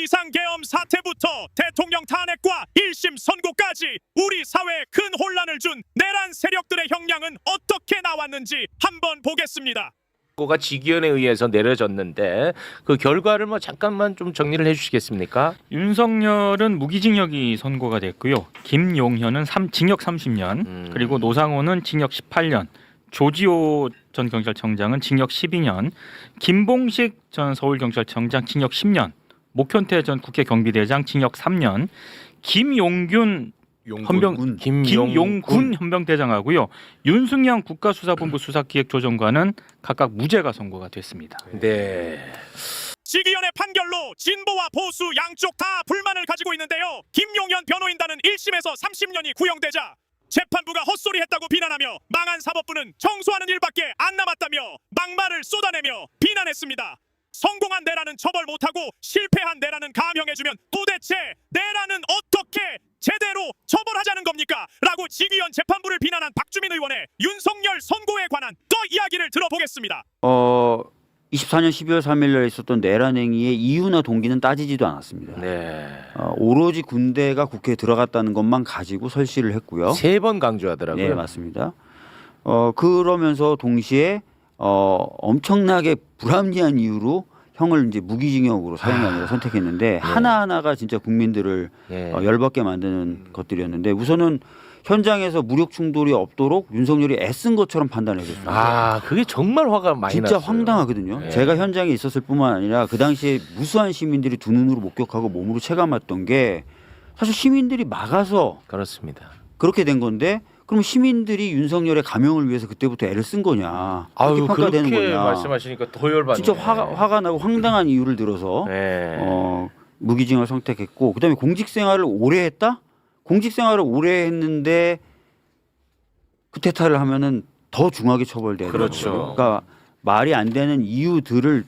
비상계엄 사태부터 대통령 탄핵과 1심 선고까지 우리 사회에 큰 혼란을 준 내란 세력들의 형량은 어떻게 나왔는지 한번 보겠습니다. 가 직위원에 의해서 내려졌는데 그 결과를 뭐 잠깐만 좀 정리를 해주시겠습니까? 윤석열은 무기징역이 선고가 됐고요. 김용현은 징역 30년, 그리고 노상호는 징역 18년, 조지호 전 경찰청장은 징역 12년, 김봉식 전 서울경찰청장 징역 10년, 목현태 전 국회 경비대장 징역 3년, 김용균 김용군 헌병대장하고요. 윤승영 국가수사본부 수사기획조정관은 각각 무죄가 선고가 됐습니다. 네. 직위원의 판결로 진보와 보수 양쪽 다 불만을 가지고 있는데요. 김용현 변호인단은 1심에서 30년이 구형되자 재판부가 헛소리했다고 비난하며 망한 사법부는 청소하는 일밖에 안 남았다며 막말을 쏟아내며 비난했습니다. 성공한 내란은 처벌 못하고 실패한 내란은 감형해주면 도대체 내란은 어떻게 제대로 처벌하자는 겁니까? 라고 직위원 재판부를 비난한 박주민 의원의 윤석열 선고에 관한 또 이야기를 들어보겠습니다. 24년 12월 3일 날 있었던 내란 행위의 이유나 동기는 따지지도 않았습니다. 네. 오로지 군대가 국회에 들어갔다는 것만 가지고 설시를 했고요. 3번 강조하더라고요. 네, 맞습니다. 그러면서 동시에 엄청나게 불합리한 이유로 형을 이제 무기징역으로 사형하기로 선택했는데 하나하나가 진짜 국민들을 열받게 만드는 것들이었는데 우선은 현장에서 무력 충돌이 없도록 윤석열이 애쓴 것처럼 판단했습니다. 아, 그게 정말 화가 많이 진짜 났어요. 황당하거든요. 네. 제가 현장에 있었을 뿐만 아니라 그 당시에 무수한 시민들이 두 눈으로 목격하고 몸으로 체감했던 게 사실 시민들이 막아서 그렇습니다. 그렇게 된 건데 그럼 시민들이 윤석열의 감형을 위해서 그때부터 애를 쓴 거냐? 그렇게 아유, 평가되는 그렇게 거냐? 말씀하시니까 더 열받네. 진짜 화가 나고 황당한 이유를 들어서 네. 무기징역을 선택했고 그다음에 공직생활을 오래 했다? 공직생활을 오래 했는데 쿠데타를 하면은 더 중하게 처벌돼야 돼요. 그렇죠. 그러니까 말이 안 되는 이유들을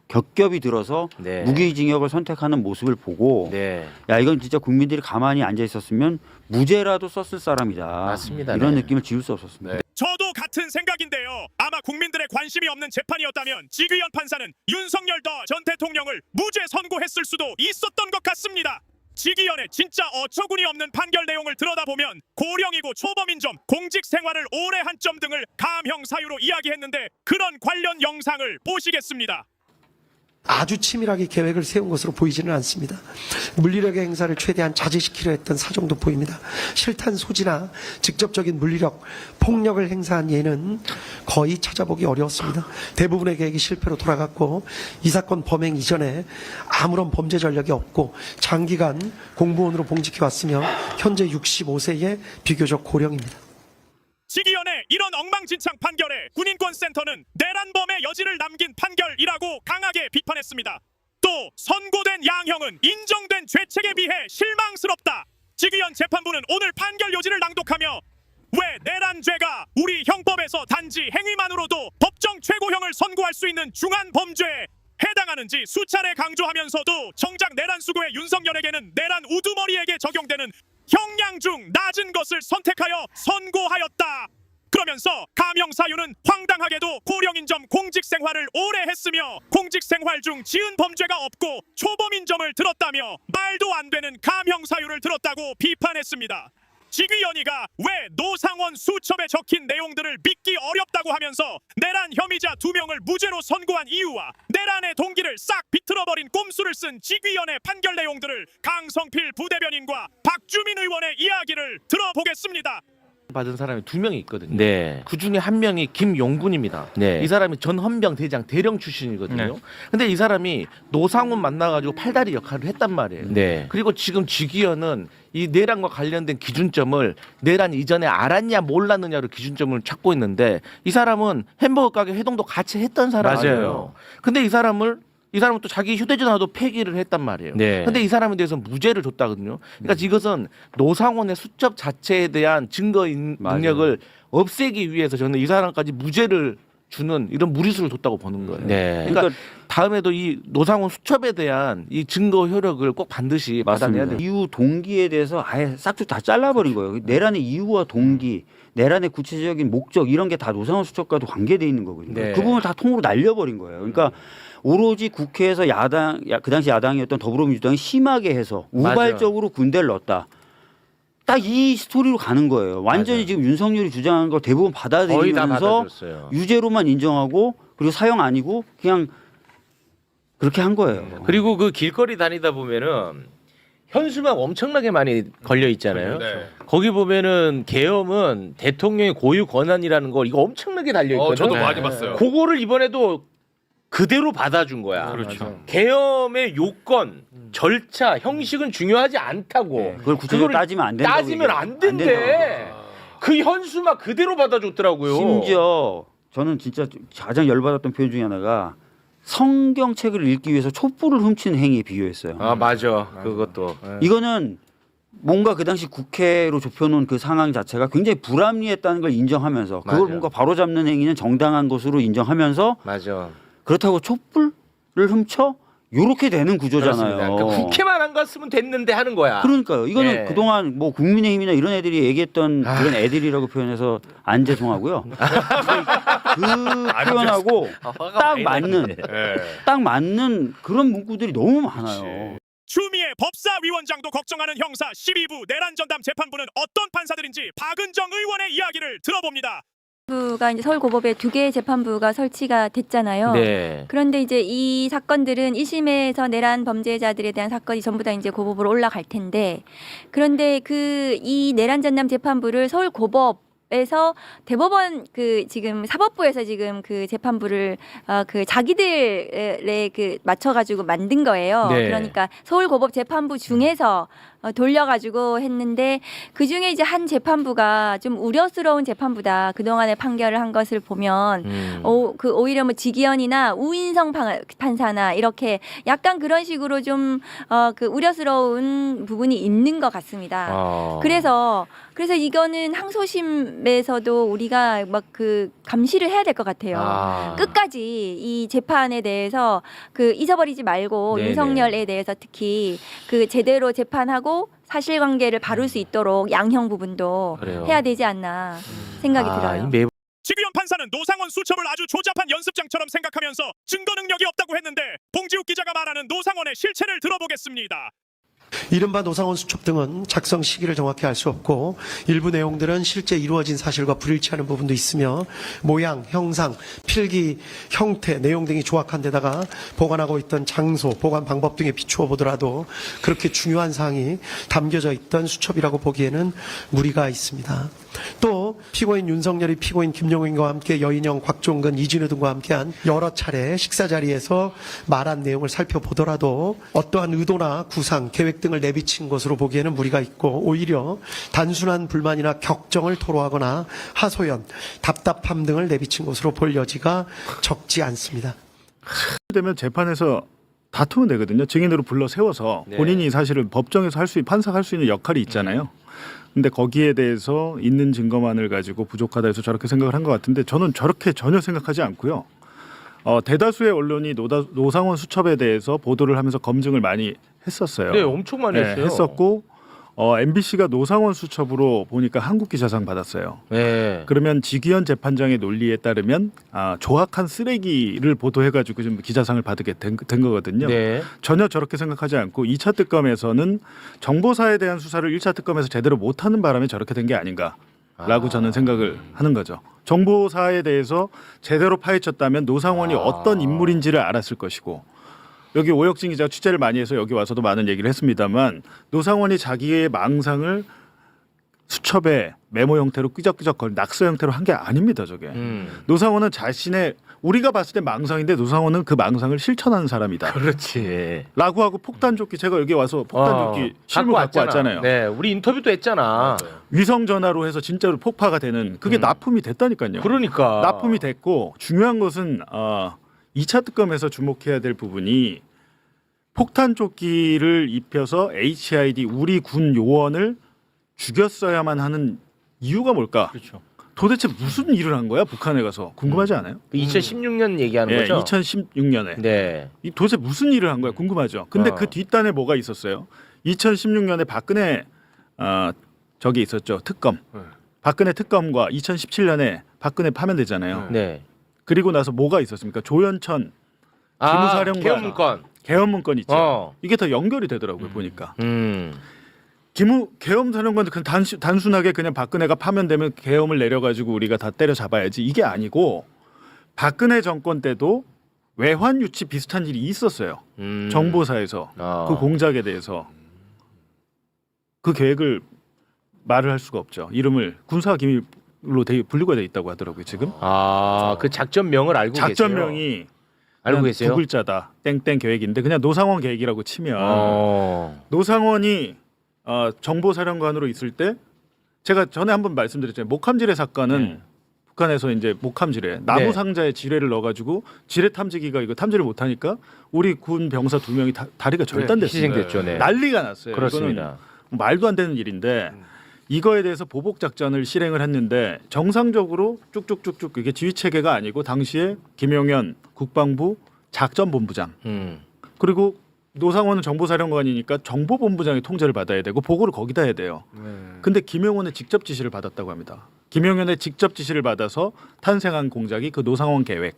겹겹이 들어서 네. 무기징역을 선택하는 모습을 보고 네. 야 이건 진짜 국민들이 가만히 앉아 있었으면 무죄라도 썼을 사람이다. 맞습니다. 이런 네. 느낌을 지울 수 없었습니다. 저도 같은 생각인데요. 아마 국민들의 관심이 없는 재판이었다면 직위원 판사는 윤석열 전 대통령을 무죄 선고했을 수도 있었던 것 같습니다. 직위원의 진짜 어처구니 없는 판결 내용을 들여다보면 고령이고 초범인 점, 공직 생활을 오래 한 점 등을 감형 사유로 이야기했는데 그런 관련 영상을 보시겠습니다. 아주 치밀하게 계획을 세운 것으로 보이지는 않습니다. 물리력의 행사를 최대한 자제시키려 했던 사정도 보입니다. 실탄 소지나 직접적인 물리력, 폭력을 행사한 예는 거의 찾아보기 어려웠습니다. 대부분의 계획이 실패로 돌아갔고 이 사건 범행 이전에 아무런 범죄 전력이 없고 장기간 공무원으로 봉직해왔으며 현재 65세의 비교적 고령입니다. 직위원의 이런 엉망진창 판결에 군인권센터는 내란범의 여지를 남긴 판결이라고 강하게 비판했습니다. 또 선고된 양형은 인정된 죄책에 비해 실망스럽다. 직위원 재판부는 오늘 판결 요지를 낭독하며 왜 내란죄가 우리 형법에서 단지 행위만으로도 법정 최고형을 선고할 수 있는 중한 범죄에 해당하는지 수차례 강조하면서도 정작 내란 수고의 윤석열에게는 내란 우두머리에게 적용되는 형량 중 낮은 것을 선택하여 선고하였다. 그러면서 감형 사유는 황당하게도 고령인 점 공직 생활을 오래 했으며 공직 생활 중 지은 범죄가 없고 초범인 점을 들었다며 말도 안 되는 감형 사유를 들었다고 비판했습니다. 직위원이가 왜 노상원 수첩에 적힌 내용들을 믿기 어렵다고 하면서 내란 혐의자 2명을 무죄로 선고한 이유와 내란의 동기를 싹 비틀어버린 꼼수를 쓴 직위원의 판결 내용들을 강성필 부대변인과 박주민 의원의 이야기를 들어보겠습니다. 받은 사람이 2명이 있거든요. 네. 그 중에 한 명이 김용군입니다. 네. 이 사람이 전 헌병 대장 대령 출신이거든요. 네. 근데 이 사람이 노상훈 만나가지고 팔다리 역할을 했단 말이에요. 네. 그리고 지금 직위원은 이 내란과 관련된 기준점을 내란 이전에 알았냐 몰랐느냐로 기준점을 찾고 있는데 이 사람은 햄버거 가게 회동도 같이 했던 사람이에요. 맞아요. 근데 이 사람은 또 자기 휴대전화도 폐기를 했단 말이에요. 네. 근데 이 사람에 대해서 무죄를 줬다거든요. 그러니까 이것은 노상원의 수첩 자체에 대한 증거 능력을 없애기 위해서 저는 이 사람까지 무죄를 주는 이런 무리수를 뒀다고 보는 거예요. 네. 그러니까 다음에도 이 노상원 수첩에 대한 이 증거 효력을 꼭 반드시 받아내야 돼요. 이유 동기에 대해서 아예 싹둑 다 잘라버린 거예요. 내란의 이유와 동기, 내란의 구체적인 목적 이런 게 다 노상원 수첩과도 관계돼 있는 거거든요. 네. 그 부분을 다 통으로 날려버린 거예요. 그러니까 오로지 국회에서 그 당시 야당이었던 더불어민주당이 심하게 해서 우발적으로 군대를 넣었다. 딱 이 스토리로 가는 거예요. 완전히 맞아요. 지금 윤석열이 주장한 걸 대부분 거의 다 받아들이면서 받아줬어요. 유죄로만 인정하고 그리고 사형 아니고 그냥 그렇게 한 거예요. 그리고 그 길거리 다니다 보면은 현수막 엄청나게 많이 걸려 있잖아요. 네. 거기 보면은 계엄은 대통령의 고유 권한이라는 거 이거 엄청나게 달려 있거든요. 저도 많이 봤어요. 그거를 이번에도 그대로 받아준 거야. 그렇죠. 계엄의 요건, 절차, 형식은 중요하지 않다고. 네, 그걸 구체적으로 그거를 따지면 안 된다고 따지면 얘기해요. 안 된대. 그 현수막 그대로 받아줬더라고요. 심지어 저는 진짜 가장 열받았던 표현 중에 하나가 성경책을 읽기 위해서 촛불을 훔치는 행위에 비유했어요. 아 맞아. 그것도. 이거는 뭔가 그 당시 국회로 좁혀놓은 그 상황 자체가 굉장히 불합리했다는 걸 인정하면서 그걸 맞아요. 뭔가 바로잡는 행위는 정당한 것으로 인정하면서 맞아. 그렇다고 촛불을 훔쳐 요렇게 되는 구조잖아요. 그렇습니다. 그러니까 국회만 안 갔으면 됐는데 하는 거야. 그러니까요. 이거는 네. 그동안 뭐 국민의힘이나 이런 애들이 얘기했던 그런 애들이라고 표현해서 안 죄송하고요. 그 표현하고 딱 맞는 그런 문구들이 너무 많아요. 추미애 법사위원장도 걱정하는 형사 12부 내란 전담 재판부는 어떤 판사들인지 박은정 의원의 이야기를 들어봅니다. 가 이제 서울고법에 2개의 재판부가 설치가 됐잖아요. 네. 그런데 이제 이 사건들은 1심에서 내란 범죄자들에 대한 사건이 전부 다 이제 고법으로 올라갈 텐데, 그런데 그 이 내란 전담 재판부를 서울고법에서 대법원 그 지금 사법부에서 지금 그 재판부를 그 자기들에 그 맞춰가지고 만든 거예요. 네. 그러니까 서울고법 재판부 중에서 돌려가지고 했는데 그 중에 이제 한 재판부가 좀 우려스러운 재판부다. 그동안의 판결을 한 것을 보면 그 오히려 뭐 지기현이나 우인성 판사나 이렇게 약간 그런 식으로 좀 그 우려스러운 부분이 있는 것 같습니다. 그래서 이거는 항소심에서도 우리가 막 그 감시를 해야 될 것 같아요. 끝까지 이 재판에 대해서 그 잊어버리지 말고 네네. 윤석열에 대해서 특히 그 제대로 재판하고 사실관계를 바룰 수 있도록 양형 부분도 그래요. 해야 되지 않나 생각이 들어요. 지규현 판사는 노상원 수첩을 아주 조잡한 연습장처럼 생각하면서 증거 능력이 없다고 했는데 봉지욱 기자가 말하는 노상원의 실체를 들어보겠습니다. 이른바 노상원 수첩 등은 작성 시기를 정확히 알 수 없고 일부 내용들은 실제 이루어진 사실과 불일치하는 부분도 있으며 모양, 형상, 필기, 형태, 내용 등이 조악한 데다가 보관하고 있던 장소, 보관 방법 등에 비추어 보더라도 그렇게 중요한 사항이 담겨져 있던 수첩이라고 보기에는 무리가 있습니다. 또 피고인 윤석열이 피고인 김용인과 함께 여인영, 곽종근, 이진우 등과 함께한 여러 차례 식사 자리에서 말한 내용을 살펴보더라도 어떠한 의도나 구상, 계획 등을 내비친 것으로 보기에는 무리가 있고 오히려 단순한 불만이나 격정을 토로하거나 하소연, 답답함 등을 내비친 것으로 볼 여지가 적지 않습니다. 되면 재판에서 다투면 되거든요. 증인으로 불러 세워서 네. 본인이 사실은 법정에서 판사가 할 수 있는 역할이 있잖아요. 근데 거기에 대해서 있는 증거만을 가지고 부족하다 해서 저렇게 생각을 한 것 같은데 저는 저렇게 전혀 생각하지 않고요. 대다수의 언론이 노상원 수첩에 대해서 보도를 하면서 검증을 많이 했었어요. 네, 엄청 많이 했어요. 했었고 MBC가 노상원 수첩으로 보니까 한국기자상 받았어요. 네. 그러면 지기현 재판장의 논리에 따르면 조악한 쓰레기를 보도해가지고 좀 기자상을 받게 된 거거든요. 네. 전혀 저렇게 생각하지 않고 2차 특검에서는 정보사에 대한 수사를 1차 특검에서 제대로 못하는 바람에 저렇게 된 게 아닌가라고 저는 생각을 하는 거죠. 정보사에 대해서 제대로 파헤쳤다면 노상원이 어떤 인물인지를 알았을 것이고 여기 오혁진 기자가 취재를 많이 해서 여기 와서도 많은 얘기를 했습니다만 노상원이 자기의 망상을 수첩에 메모 형태로 끄적끄적 낙서 형태로 한 게 아닙니다. 저게. 노상원은 자신의 우리가 봤을 때 망상인데 노상원은 그 망상을 실천하는 사람이다. 그렇지. 라고 하고 폭탄조끼 제가 여기 와서 폭탄조끼 실물 갖고 왔잖아요. 네, 우리 인터뷰도 했잖아. 위성 전화로 해서 진짜로 폭파가 되는 그게 납품이 됐다니까요. 그러니까. 납품이 됐고 중요한 것은 2차 특검에서 주목해야 될 부분이 폭탄조끼를 입혀서 HID 우리 군 요원을 죽였어야만 하는 이유가 뭘까? 그렇죠. 도대체 무슨 일을 한 거야? 북한에 가서 궁금하지 않아요? 2016년 얘기하는 거죠? 2016년에 네. 도대체 무슨 일을 한 거야? 궁금하죠. 근데 그 뒷단에 뭐가 있었어요? 2016년에 박근혜 저기 있었죠. 특검. 박근혜 특검과 2017년에 박근혜 파면되잖아요. 네. 그리고 나서 뭐가 있었습니까? 조현천 기무사령관 계엄권. 계엄문건 있죠. 어. 이게 더 연결이 되더라고요 보니까. 음. 계엄사령관도 그냥 단순하게 그냥 박근혜가 파면되면 계엄을 내려가지고 우리가 다 때려잡아야지 이게 아니고 박근혜 정권 때도 외환 유치 비슷한 일이 있었어요. 정보사에서 그 공작에 대해서 그 계획을 말을 할 수가 없죠. 이름을 군사 기밀로 분류가 돼 있다고 하더라고요 지금. 그 작전명을 알고 계세요? 작전명이 알고 그냥 계세요? 두 글자다. 땡땡 계획인데 그냥 노상원 계획이라고 치면 노상원이 정보사령관으로 있을 때 제가 전에 한번 말씀드렸잖아요. 목함지뢰 사건은 북한에서 이제 목함지뢰 나무 네. 상자에 지뢰를 넣어가지고 지뢰 탐지기가 이거 탐지를 못하니까 우리 군 병사 2명이 다리가 절단됐어요. 희생됐죠. 네. 난리가 났어요. 그렇습니다. 이거는 말도 안 되는 일인데 이거에 대해서 보복 작전을 실행을 했는데 정상적으로 쭉쭉쭉쭉 이게 지휘 체계가 아니고 당시에 김용현 국방부 작전본부장 그리고 노상원은 정보사령관이니까 정보본부장의 통제를 받아야 되고 보고를 거기다 해야 돼요. 근데 김용현의 직접 지시를 받았다고 합니다. 김용현의 직접 지시를 받아서 탄생한 공작이 그 노상원 계획.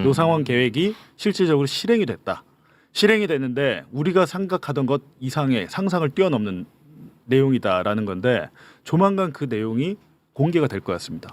노상원 계획이 실질적으로 실행이 됐다. 실행이 됐는데 우리가 생각하던 것 이상의 상상을 뛰어넘는 내용이다라는 건데 조만간 그 내용이 공개가 될 것 같습니다.